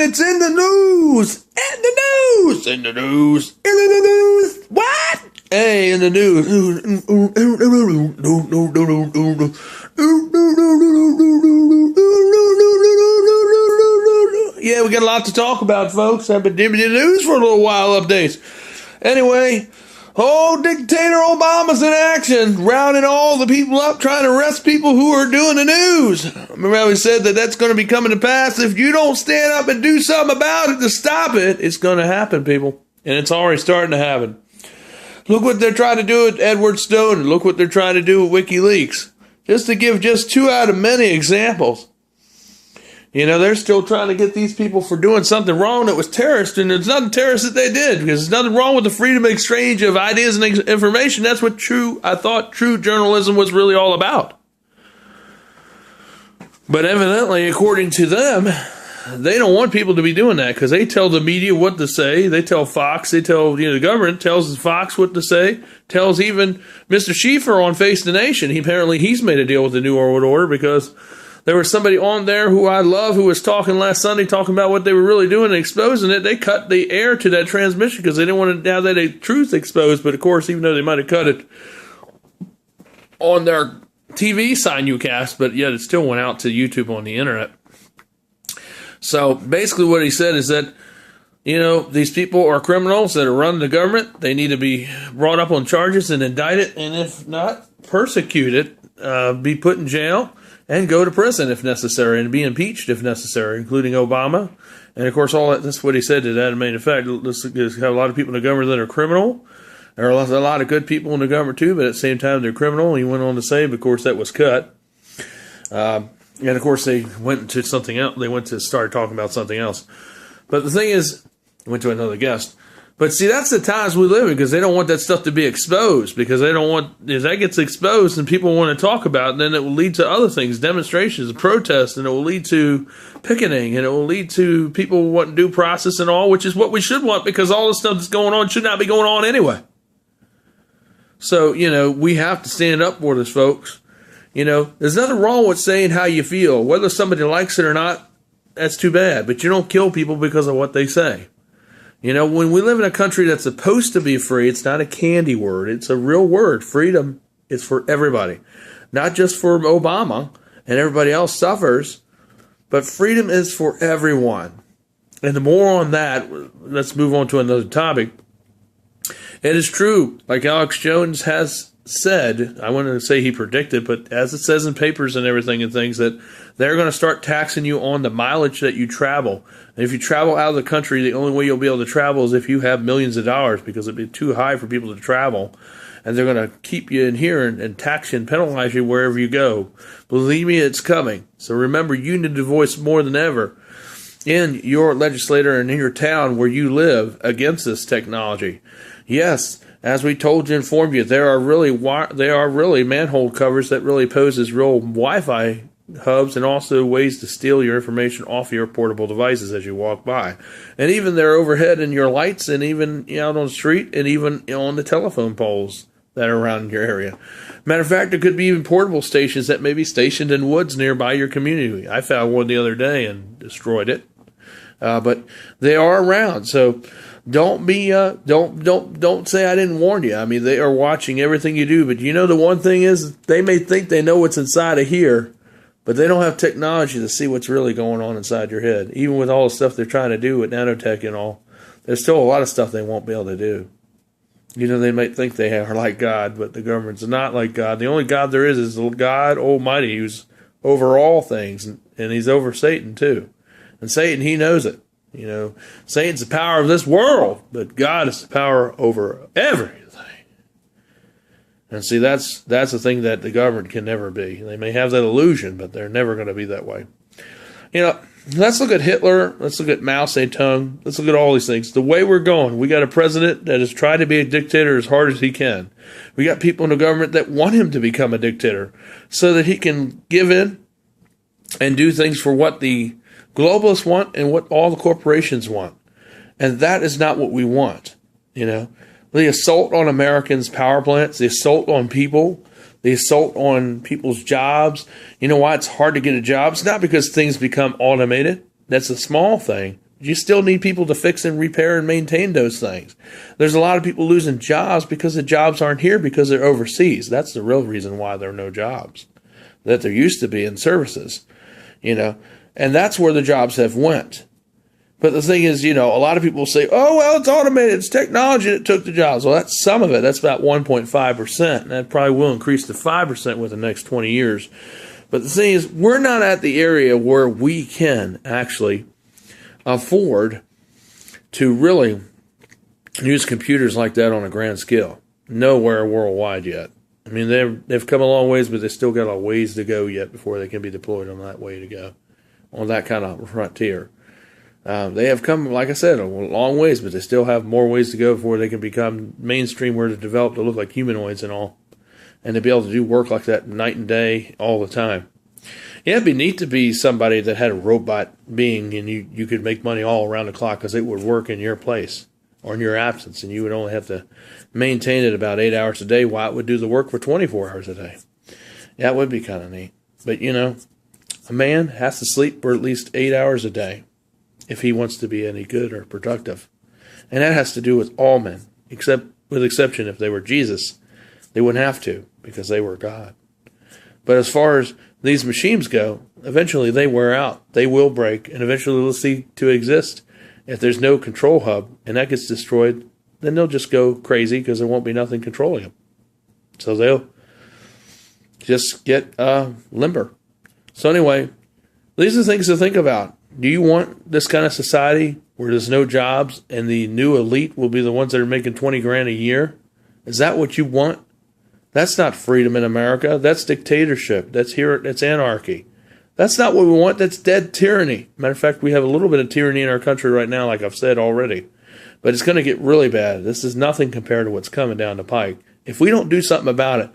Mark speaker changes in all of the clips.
Speaker 1: it's in the news. In the news. In the news. In the news. What? Hey, in the news. Yeah, we got a lot to talk about, folks. I've been in the news for a little while, updates. Anyway, dictator Obama's in action, rounding all the people up, trying to arrest people who are doing the news. Remember how he said that that's going to be coming to pass? If you don't stand up and do something about it to stop it, it's going to happen, people. And it's already starting to happen. Look what they're trying to do with Edward Snowden. Look what they're trying to do with WikiLeaks. Just to give just two out of many examples. You know, they're still trying to get these people for doing something wrong that was terrorist, and there's nothing terrorist that they did, because there's nothing wrong with the freedom of exchange of ideas and information. That's what I thought true journalism was really all about. But evidently, according to them, they don't want people to be doing that, because they tell the media what to say. They tell Fox, the government tells Fox what to say, tells even Mr. Schieffer on Face the Nation. He's made a deal with the New World Order, because there was somebody on there who I love who was talking last Sunday, talking about what they were really doing and exposing it. They cut the air to that transmission because they didn't want to have that truth exposed. But of course, even though they might have cut it on their TV simulcast, but yet it still went out to YouTube on the internet. So basically what he said is that, these people are criminals that are running the government. They need to be brought up on charges and indicted, and if not, persecuted, be put in jail, and go to prison if necessary, and be impeached if necessary, including Obama. And of course, that's what he said to that main effect. Let's have a lot of people in the government that are criminal. There are a lot of good people in the government too, but at the same time, they're criminal. And he went on to say, but of course, that was cut. And of course, they went to something else. They went to start talking about something else. But the thing is, went to another guest. But see, that's the times we live in, because they don't want that stuff to be exposed, because they don't want, if that gets exposed and people want to talk about it, then it will lead to other things, demonstrations, protests, and it will lead to picketing, and it will lead to people wanting due process and all, which is what we should want, because all the stuff that's going on should not be going on anyway. So, we have to stand up for this, folks. There's nothing wrong with saying how you feel. Whether somebody likes it or not, that's too bad. But you don't kill people because of what they say. When we live in a country that's supposed to be free, it's not a candy word. It's a real word. Freedom is for everybody. Not just for Obama and everybody else suffers, but freedom is for everyone. And the more on that, let's move on to another topic. It is true, like Alex Jones has said, I want to say he predicted, but as it says in papers and everything and things, that they're going to start taxing you on the mileage that you travel. And if you travel out of the country, the only way you'll be able to travel is if you have millions of dollars, because it'd be too high for people to travel. And they're going to keep you in here and tax you and penalize you wherever you go. Believe me, it's coming. So remember, you need to voice more than ever in your legislator and in your town where you live against this technology. Yes, as we told you, informed you, there are really manhole covers that really poses real Wi-Fi hubs, and also ways to steal your information off your portable devices as you walk by. And even they're overhead in your lights, and even out on the street, and even on the telephone poles that are around your area. Matter of fact, there could be even portable stations that may be stationed in woods nearby your community. I found one the other day and destroyed it. But they are around, so don't say I didn't warn you. I mean, they are watching everything you do. But the one thing is, they may think they know what's inside of here, but they don't have technology to see what's really going on inside your head. Even with all the stuff they're trying to do with nanotech and all, there's still a lot of stuff they won't be able to do. They might think they are like God, but the government's not like God. The only God there is God Almighty, who's over all things, and he's over Satan too. And Satan, he knows it. Satan's the power of this world, but God is the power over everything. And see, that's the thing that the government can never be. They may have that illusion, but they're never going to be that way. Let's look at Hitler. Let's look at Mao Zedong. Let's look at all these things. The way we're going, we got a president that has tried to be a dictator as hard as he can. We got people in the government that want him to become a dictator so that he can give in and do things for what the globalists want and what all the corporations want. And that is not what we want. The assault on Americans' power plants, the assault on people, the assault on people's jobs. You know why it's hard to get a job? It's not because things become automated. That's a small thing. You still need people to fix and repair and maintain those things. There's a lot of people losing jobs because the jobs aren't here because they're overseas. That's the real reason why there are no jobs that there used to be in services, and that's where the jobs have went. But the thing is, a lot of people say, oh, well, it's automated. It's technology that took the jobs. Well, that's some of it. That's about 1.5%. And that probably will increase to 5% within the next 20 years. But the thing is, we're not at the area where we can actually afford to really use computers like that on a grand scale. Nowhere worldwide yet. I mean, they've come a long ways, but they still got a ways to go yet before they can be deployed on that way to go, on that kind of frontier. They have come, like I said, a long ways, but they still have more ways to go before they can become mainstream, where they're developed to look like humanoids and all, and to be able to do work like that night and day all the time. Yeah, it'd be neat to be somebody that had a robot being, and you could make money all around the clock because it would work in your place or in your absence, and you would only have to maintain it about 8 hours a day while it would do the work for 24 hours a day. Yeah, it would be kind of neat. But, a man has to sleep for at least 8 hours a day if he wants to be any good or productive. And that has to do with all men, with exception if they were Jesus. They wouldn't have to because they were God. But as far as these machines go, eventually they wear out. They will break, and eventually they'll cease to exist. If there's no control hub and that gets destroyed, then they'll just go crazy because there won't be nothing controlling them. So they'll just get limber. So anyway, these are things to think about. Do you want this kind of society where there's no jobs and the new elite will be the ones that are making 20 grand a year? Is that what you want? That's not freedom in America. That's dictatorship. That's anarchy. That's not what we want. That's dead tyranny. Matter of fact, we have a little bit of tyranny in our country right now, like I've said already. But it's going to get really bad. This is nothing compared to what's coming down the pike. If we don't do something about it,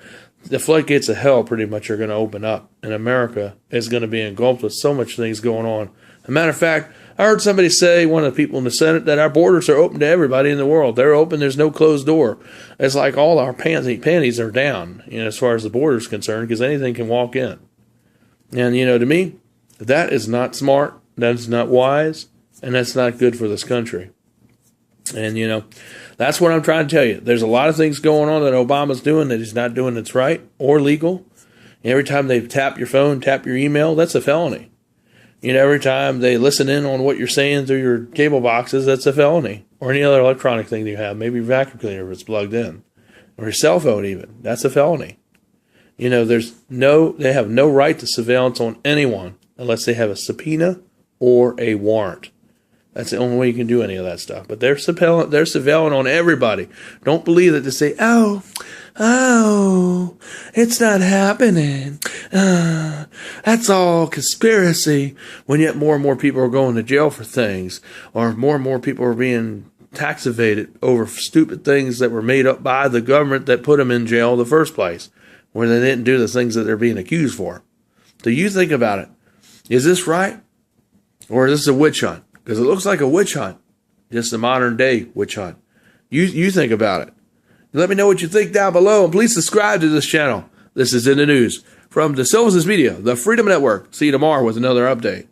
Speaker 1: the floodgates of hell pretty much are going to open up. And America is going to be engulfed with so much things going on. As a matter of fact, I heard somebody say, one of the people in the Senate, that our borders are open to everybody in the world. They're open. There's no closed door. It's like all our panties are down, as far as the border is concerned, because anything can walk in. And, to me, that is not smart. That's not wise. And that's not good for this country. And, that's what I'm trying to tell you. There's a lot of things going on that Obama's doing that he's not doing that's right or legal. Every time they tap your phone, tap your email, that's a felony. Every time they listen in on what you're saying through your cable boxes, that's a felony. Or any other electronic thing that you have, maybe your vacuum cleaner if it's plugged in. Or your cell phone even, that's a felony. They have no right to surveillance on anyone unless they have a subpoena or a warrant. That's the only way you can do any of that stuff. But they're surveilling on everybody. Don't believe that they say, oh, it's not happening. That's all conspiracy. When yet more and more people are going to jail for things, or more and more people are being tax evaded over stupid things that were made up by the government that put them in jail in the first place, where they didn't do the things that they're being accused for. So you think about it. Is this right? Or is this a witch hunt? Because it looks like a witch hunt. Just a modern day witch hunt. You think about it. Let me know what you think down below, and please subscribe to this channel. This is In the News from DeSilvis Media, the Freedom Network. See you tomorrow with another update.